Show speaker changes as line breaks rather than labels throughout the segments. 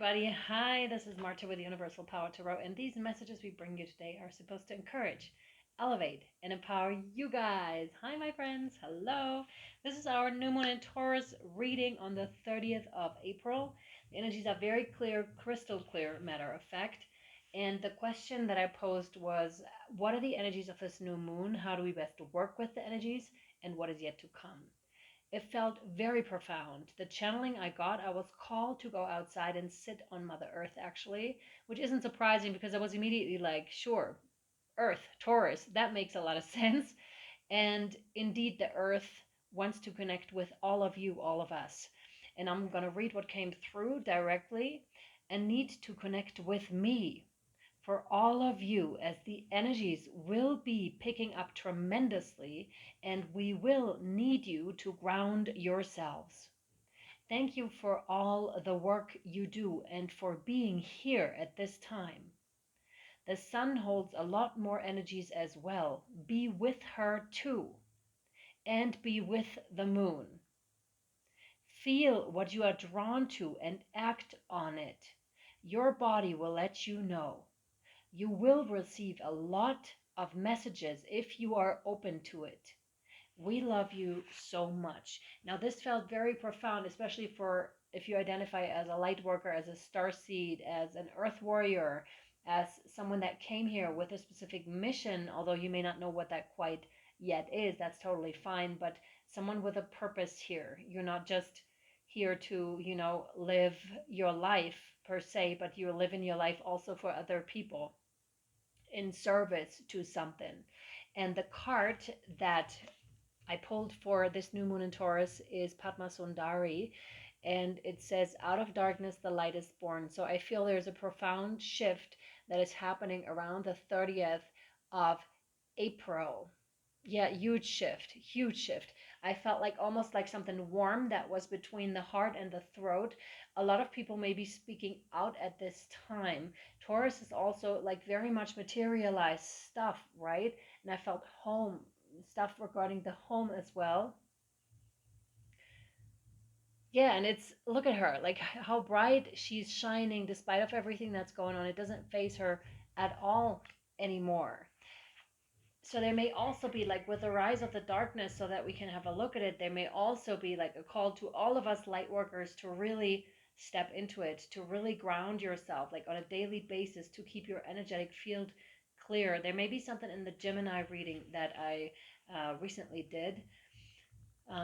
everybody. Hi, this is Marta with Universal Power Tarot, and these messages we bring you today are supposed to encourage, elevate, and empower you guys. Hi, my friends. Hello. This is our new moon in Taurus reading on the 30th of April. The energies are very clear, crystal clear, matter of fact. And the question that I posed was, what are the energies of this new moon? How do we best work with the energies? And what is yet to come? It felt very profound. The channeling I got, I was called to go outside and sit on Mother Earth, actually, which isn't surprising because I was immediately like, sure, Earth, Taurus, that makes a lot of sense. And indeed, the Earth wants to connect with all of you, all of us. And I'm going to read what came through directly and need to connect with me for all of you, as the energies will be picking up tremendously and we will need you to ground yourselves. Thank you for all the work you do and for being here at this time. The sun holds a lot more energies as well. Be with her too, and be with the moon. Feel what you are drawn to and act on it. Your body will let you know. You will receive a lot of messages if you are open to it. We love you so much. Now, this felt very profound, especially for if you identify as a light worker, as a star seed, as an earth warrior, as someone that came here with a specific mission, although you may not know what that quite yet is, that's totally fine, but someone with a purpose here. You're not just here to, live your life per se, but you're living your life also for other people in service to something. And the card that I pulled for this new moon in Taurus is Padma Sundari, and it says, out of darkness the light is born. So I feel there's a profound shift that is happening around the 30th of April. Yeah, huge shift, huge shift. I felt like almost like something warm that was between the heart and the throat. A lot of people may be speaking out at this time. Taurus is also like very much materialized stuff, right? And I felt home, stuff regarding the home as well. Yeah, and it's, look at her, like how bright she's shining despite of everything that's going on. It doesn't phase her at all anymore. So there may also be, like, with the rise of the darkness, so that we can have a look at it, there may also be like a call to all of us light workers to really step into it, to really ground yourself, like on a daily basis, to keep your energetic field clear. There may be something in the Gemini reading that I recently did.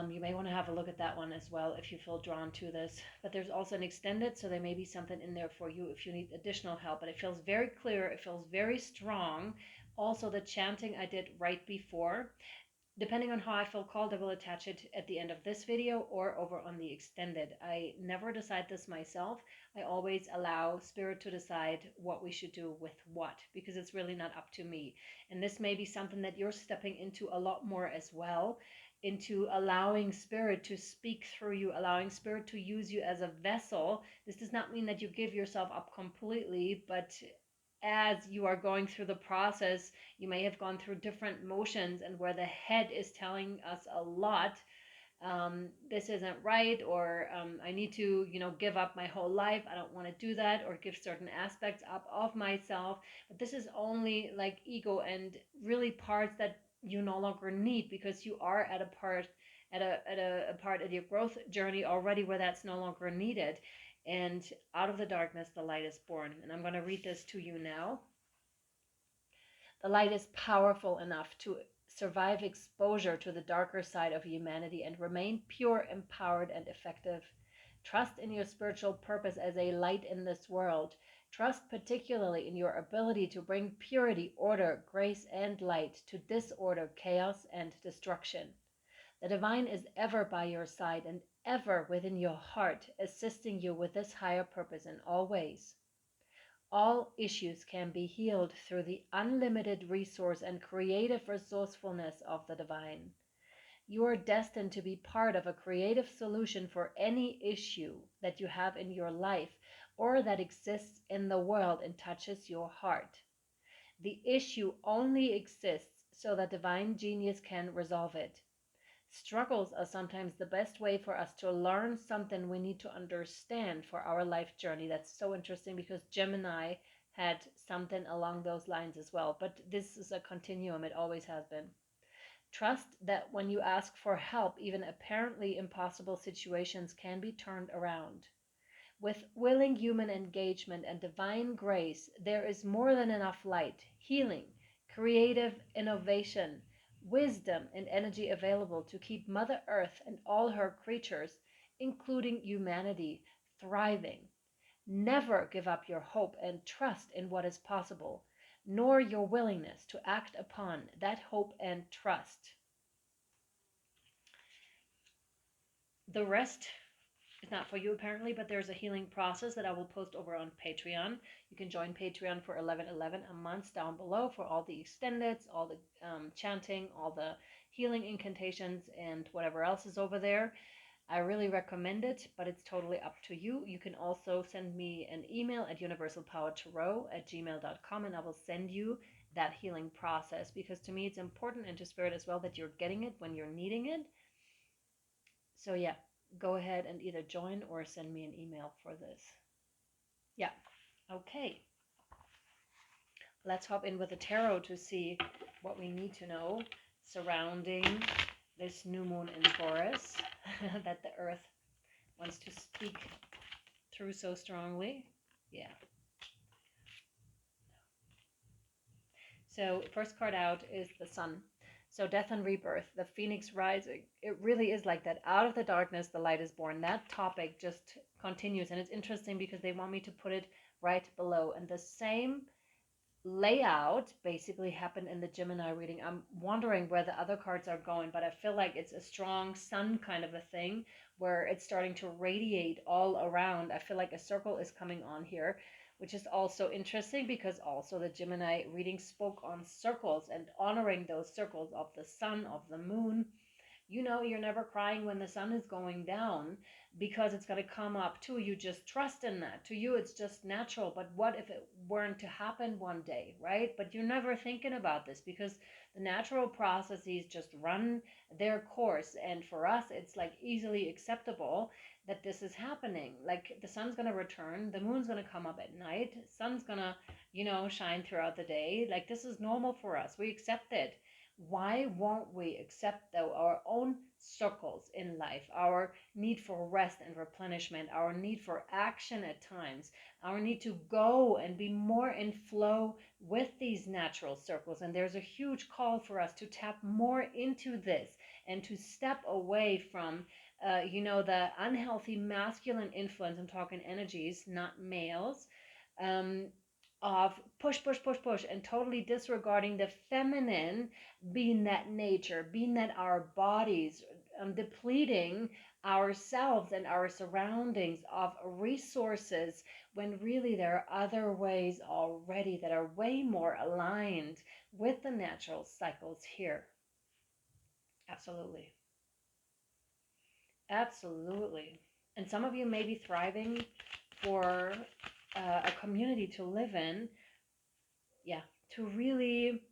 You may want to have a look at that one as well if you feel drawn to this. But there's also an extended, so there may be something in there for you if you need additional help. But it feels very clear. It feels very strong. Also, the chanting I did right before, depending on how I feel called, I will attach it at the end of this video or over on the extended. I never decide this myself. I always allow Spirit to decide what we should do with what, because it's really not up to me. And this may be something that you're stepping into a lot more as well, into allowing Spirit to speak through you, allowing Spirit to use you as a vessel. This does not mean that you give yourself up completely, but as you are going through the process, you may have gone through different motions, and where the head is telling us a lot, this isn't right, or I need to, give up my whole life. I don't want to do that, or give certain aspects up of myself. But this is only like ego and really parts that you no longer need, because you are at a part of your growth journey already where that's no longer needed. And out of the darkness the light is born. And I'm going to read this to you now. The light is powerful enough to survive exposure to the darker side of humanity and remain pure, empowered, and effective. Trust in your spiritual purpose as a light in this world. Trust particularly in your ability to bring purity, order, grace, and light to disorder, chaos, and destruction. The divine is ever by your side and ever within your heart, assisting you with this higher purpose in all ways. All issues can be healed through the unlimited resource and creative resourcefulness of the divine. You are destined to be part of a creative solution for any issue that you have in your life or that exists in the world and touches your heart. The issue only exists so that divine genius can resolve it. Struggles are sometimes the best way for us to learn something we need to understand for our life journey. That's so interesting because Gemini had something along those lines as well. But this is a continuum, it always has been. Trust that when you ask for help, even apparently impossible situations can be turned around. With willing human engagement and divine grace, there is more than enough light, healing, creative innovation, wisdom, and energy available to keep Mother Earth and all her creatures, including humanity, thriving. Never give up your hope and trust in what is possible, nor your willingness to act upon that hope and trust. The rest is not for you apparently, but there's a healing process that I will post over on Patreon. You can join Patreon for $11.11 a month down below for all the extended, all the chanting, all the healing incantations, and whatever else is over there. I really recommend it, but it's totally up to you. You can also send me an email at universalpowertarot@gmail.com and I will send you that healing process, because to me it's important into spirit as well that you're getting it when you're needing it. So yeah, go ahead and either join or send me an email for this. Yeah, okay. Let's hop in with the tarot to see what we need to know surrounding this new moon in Taurus that the earth wants to speak through so strongly. Yeah. So first card out is the sun. So death and rebirth, the phoenix rising. It really is like that. Out of the darkness, the light is born. That topic just continues. And it's interesting because they want me to put it right below. And the same layout basically happened in the Gemini reading. I'm wondering where the other cards are going, but I feel like it's a strong sun kind of a thing where it's starting to radiate all around. I feel like a circle is coming on here, which is also interesting because also the Gemini reading spoke on circles and honoring those circles of the sun, of the moon. You know, you're never crying when the sun is going down because it's going to come up too. You just trust in that. To you, it's just natural. But what if it weren't to happen one day, right? But you're never thinking about this because the natural processes just run their course. And for us, it's like easily acceptable that this is happening. Like the sun's going to return, the moon's going to come up at night, sun's going to, shine throughout the day. Like this is normal for us. We accept it. Why won't we accept, though, our own circles in life, our need for rest and replenishment, our need for action at times, our need to go and be more in flow with these natural circles? And there's a huge call for us to tap more into this and to step away from, the unhealthy masculine influence. I'm talking energies, not males. Of push, push, push, push, and totally disregarding the feminine, being that nature, being that our bodies, depleting ourselves and our surroundings of resources when really there are other ways already that are way more aligned with the natural cycles here. Absolutely. Absolutely. And some of you may be thriving for a community to live in. Yeah, to really,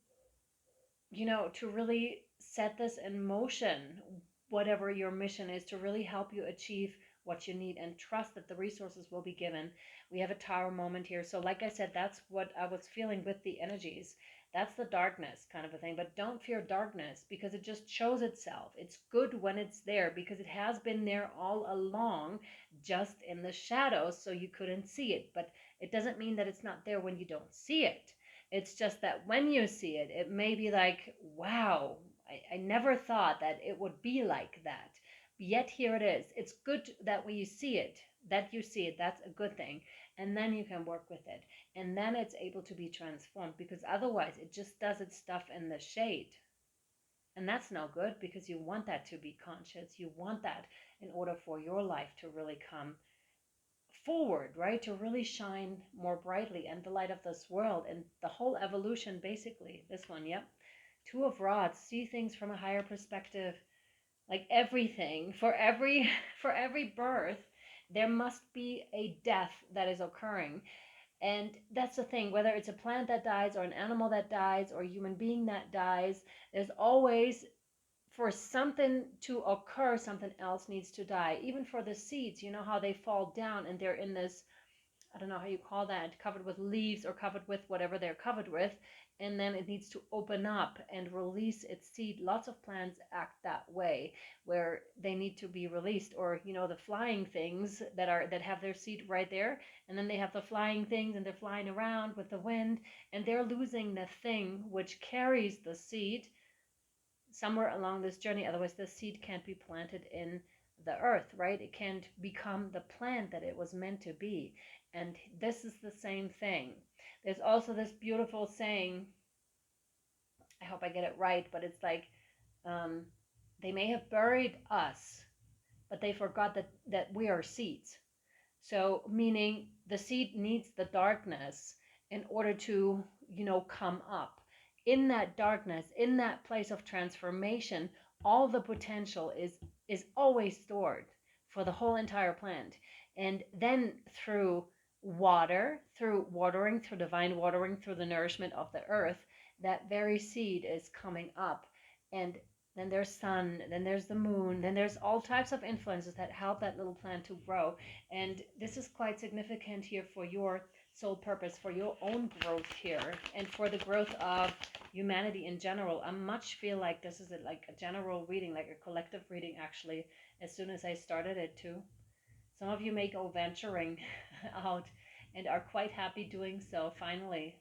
to really set this in motion, whatever your mission is, to really help you achieve what you need and trust that the resources will be given. We have a tower moment here. So like I said, that's what I was feeling with the energies. That's the darkness kind of a thing. But don't fear darkness because it just shows itself. It's good when it's there because it has been there all along, just in the shadows, so you couldn't see it. But it doesn't mean that it's not there when you don't see it. It's just that when you see it, it may be like, wow, I never thought that it would be like that. Yet here it is. It's good that when you see it, that's a good thing. And then you can work with it. And then it's able to be transformed because otherwise it just does its stuff in the shade. And that's no good because you want that to be conscious. You want that in order for your life to really come forward, right? To really shine more brightly and the light of this world and the whole evolution, basically. This one, yep. Two of Rods, see things from a higher perspective. Like everything, for every birth, there must be a death that is occurring. And that's the thing, whether it's a plant that dies or an animal that dies or a human being that dies, there's always for something to occur, something else needs to die. Even for the seeds, you know how they fall down and they're in this, I don't know how you call that, covered with leaves or covered with whatever they're covered with, and then it needs to open up and release its seed. Lots of plants act that way, where they need to be released. Or, you know, the flying things that have their seed right there, and then they have the flying things and they're flying around with the wind, and they're losing the thing which carries the seed somewhere along this journey. Otherwise the seed can't be planted in the earth, right? It can't become the plant that it was meant to be. And this is the same thing. There's also this beautiful saying, I hope I get it right, but it's like, they may have buried us, but they forgot that we are seeds. So meaning the seed needs the darkness in order to, you know, come up. In that darkness, in that place of transformation, all the potential is always stored for the whole entire plant. And then through water, through watering, through divine watering, through the nourishment of the earth, that very seed is coming up. And then there's sun, then there's the moon, then there's all types of influences that help that little plant to grow. And this is quite significant here for your soul purpose, for your own growth here, and for the growth of humanity in general. I much feel like this is like a general reading, like a collective reading, actually, as soon as I started it too. Some of you may go venturing out and are quite happy doing so. Finally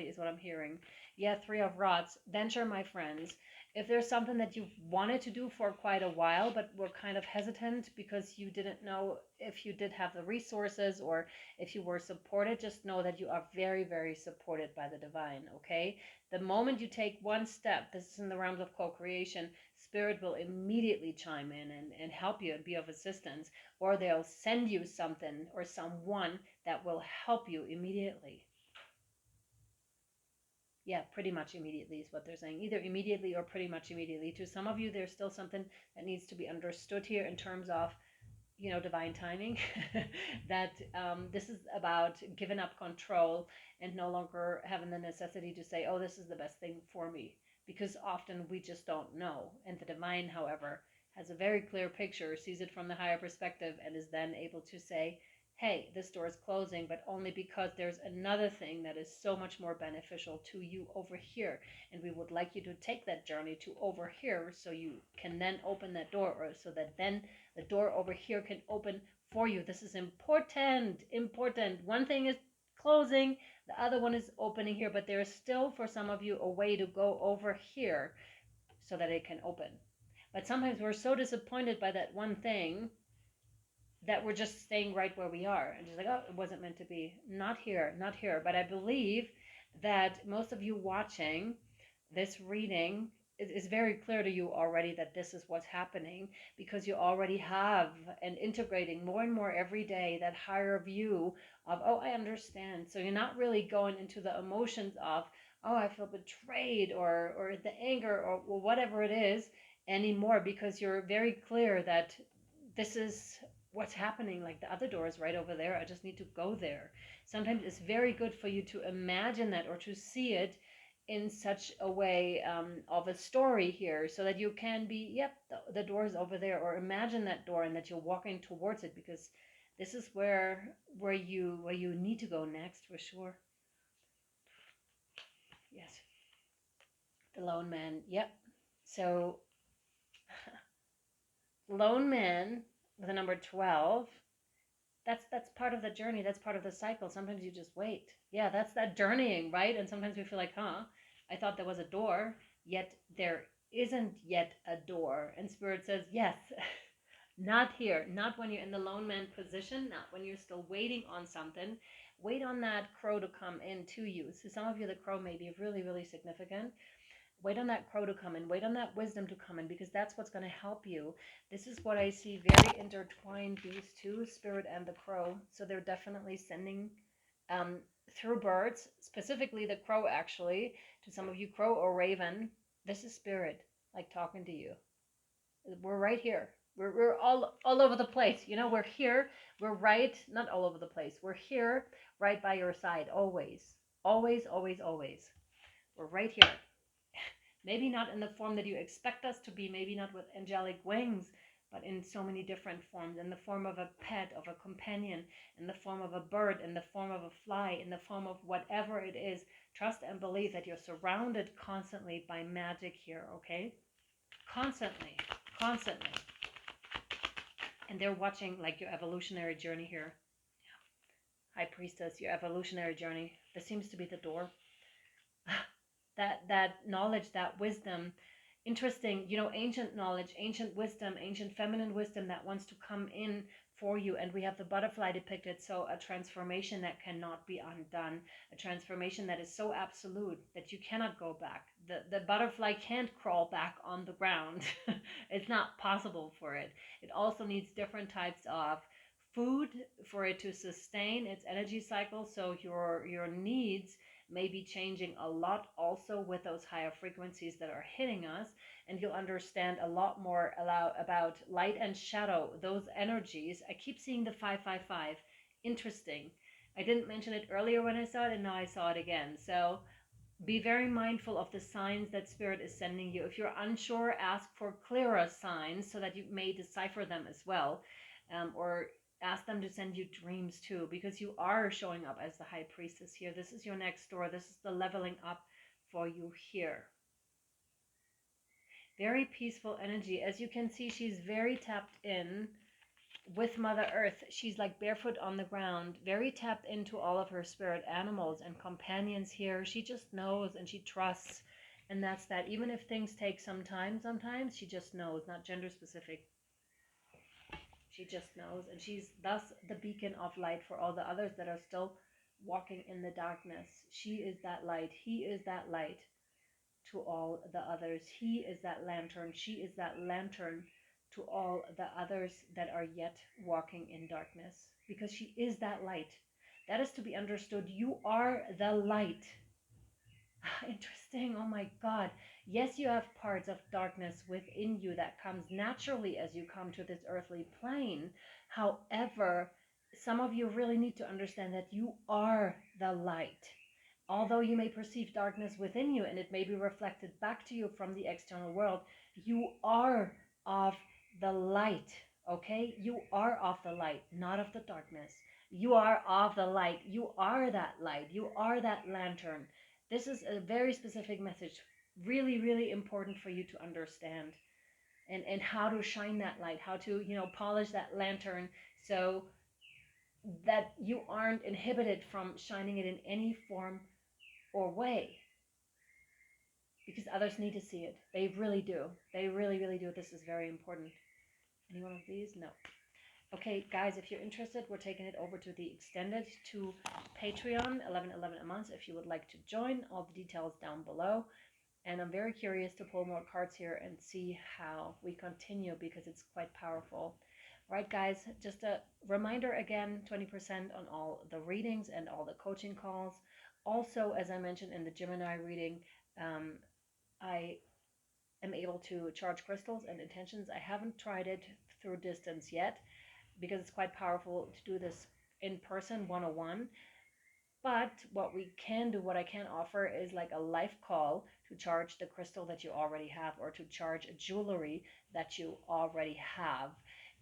is what I'm hearing. Yeah, Three of Rods. Venture, my friends. If there's something that you've wanted to do for quite a while, but were kind of hesitant because you didn't know if you did have the resources or if you were supported, just know that you are very, very supported by the divine, okay? The moment you take one step, this is in the realms of co-creation, Spirit will immediately chime in and help you and be of assistance, or they'll send you something or someone that will help you immediately. Yeah, pretty much immediately is what they're saying. Either immediately or pretty much immediately. To some of you, there's still something that needs to be understood here in terms of, you know, divine timing. That this is about giving up control and no longer having the necessity to say, oh, this is the best thing for me. Because often we just don't know. And the divine, however, has a very clear picture, sees it from the higher perspective, and is then able to say, hey, this door is closing, but only because there's another thing that is so much more beneficial to you over here. And we would like you to take that journey to over here so you can then open that door, or so that then the door over here can open for you. This is important. One thing is closing, the other one is opening here, but there is still for some of you a way to go over here so that it can open. But sometimes we're so disappointed by that one thing that we're just staying right where we are and just like, oh, it wasn't meant to be. Not here, not here. But I believe that most of you watching this reading, it is very clear to you already that this is what's happening, because you already have and integrating more and more every day that higher view of, oh, I understand. So you're not really going into the emotions of, oh, I feel betrayed, or the anger, or whatever it is anymore, because you're very clear that this is what's happening. Like, the other door is right over there, I just need to go there. Sometimes it's very good for you to imagine that, or to see it in such a way of a story here, so that you can be, yep, the door is over there, or imagine that door and that you're walking towards it, because this is where you need to go next, for sure. Yes, the lone man. Yep. So lone man with the number 12, that's part of the journey, that's part of the cycle. Sometimes you just wait. Yeah, that's that journeying, right? And sometimes we feel like, I thought there was a door, yet there isn't yet a door. And Spirit says, yes, not here, not when you're in the lone man position, not when you're still waiting on something. Wait on that crow to come in to you. So some of you, the crow may be really, really significant. Wait on that crow to come in. Wait on that wisdom to come in, because that's what's going to help you. This is what I see very intertwined, these two, Spirit and the crow. So they're definitely sending through birds, specifically the crow, actually, to some of you, crow or raven. This is Spirit, like, talking to you. We're right here. We're all over the place. You know, we're here. We're right, not all over the place. We're here, right by your side, always. Always, always, always. We're right here. Maybe not in the form that you expect us to be, maybe not with angelic wings, but in so many different forms, in the form of a pet, of a companion, in the form of a bird, in the form of a fly, in the form of whatever it is. Trust and believe that you're surrounded constantly by magic here, okay? Constantly, constantly. And they're watching like your evolutionary journey here. High Priestess, your evolutionary journey. This seems to be the door. that knowledge, that wisdom. Interesting, you know, ancient knowledge, ancient wisdom, ancient feminine wisdom that wants to come in for you. And we have the butterfly depicted, so a transformation that cannot be undone, a transformation that is so absolute that you cannot go back. The butterfly can't crawl back on the ground. It's not possible for it. It also needs different types of food for it to sustain its energy cycle. So your needs may be changing a lot also with those higher frequencies that are hitting us, and you'll understand a lot more about light and shadow, those energies. I keep seeing the 555. Interesting. I didn't mention it earlier when I saw it, and now I saw it again. So be very mindful of the signs that Spirit is sending you. If you're unsure, ask for clearer signs so that you may decipher them as well, or ask them to send you dreams too, because you are showing up as the High Priestess here. This is your next door. This is the leveling up for you here. Very peaceful energy. As you can see, she's very tapped in with Mother Earth. She's like barefoot on the ground, very tapped into all of her spirit animals and companions here. She just knows and she trusts. And that's that. Even if things take some time, sometimes she just knows, not gender specific. She just knows, and she's thus the beacon of light for all the others that are still walking in the darkness. She is that light. He is that light to all the others. He is that lantern. She is that lantern to all the others that are yet walking in darkness, because she is that light. That is to be understood. You are the light. Interesting. Oh my God. Yes, you have parts of darkness within you that comes naturally as you come to this earthly plane. However, some of you really need to understand that you are the light. Although you may perceive darkness within you and it may be reflected back to you from the external world, you are of the light, okay? You are of the light, not of the darkness. You are of the light. You are that light. You are that lantern. This is a very specific message, really, really important for you to understand, and how to shine that light, how to, you know, polish that lantern so that you aren't inhibited from shining it in any form or way, because others need to see it. They really do. They really, really do. This is very important. Any one of these? No. Okay, guys, if you're interested, we're taking it over to the extended to Patreon, $11.11 a month. If you would like to join, all the details down below. And I'm very curious to pull more cards here and see how we continue, because it's quite powerful. All right, guys, just a reminder again, 20% on all the readings and all the coaching calls. Also, as I mentioned in the Gemini reading, I am able to charge crystals and intentions. I haven't tried it through distance yet, because it's quite powerful to do this in person, 101. But what we can do, what I can offer, is like a live call to charge the crystal that you already have, or to charge a jewelry that you already have.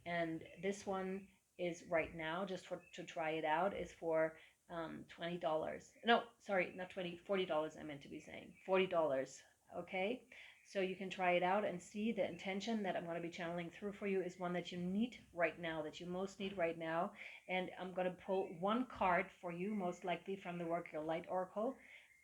And this one is right now, just to try it out, is for $20. No, sorry, not 20, $40. I meant to be saying $40. Okay. So you can try it out and see. The intention that I'm going to be channeling through for you is one that you need right now, that you most need right now. And I'm going to pull one card for you, most likely from the Work Your Light Oracle.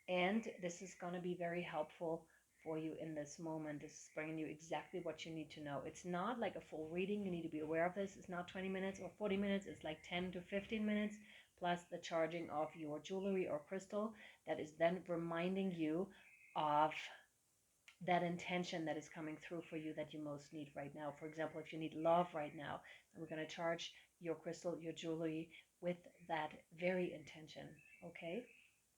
And this is going to be very helpful for you in this moment. This is bringing you exactly what you need to know. It's not like a full reading. You need to be aware of this. It's not 20 minutes or 40 minutes. It's like 10 to 15 minutes, plus the charging of your jewelry or crystal that is then reminding you of that intention that is coming through for you that you most need right now. For example, if you need love right now, then we're going to charge your crystal, your jewelry, with that very intention, okay?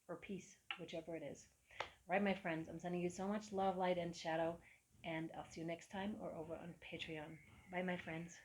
Or peace, whichever it is. All right, my friends, I'm sending you so much love, light, and shadow, and I'll see you next time or over on Patreon. Bye, my friends.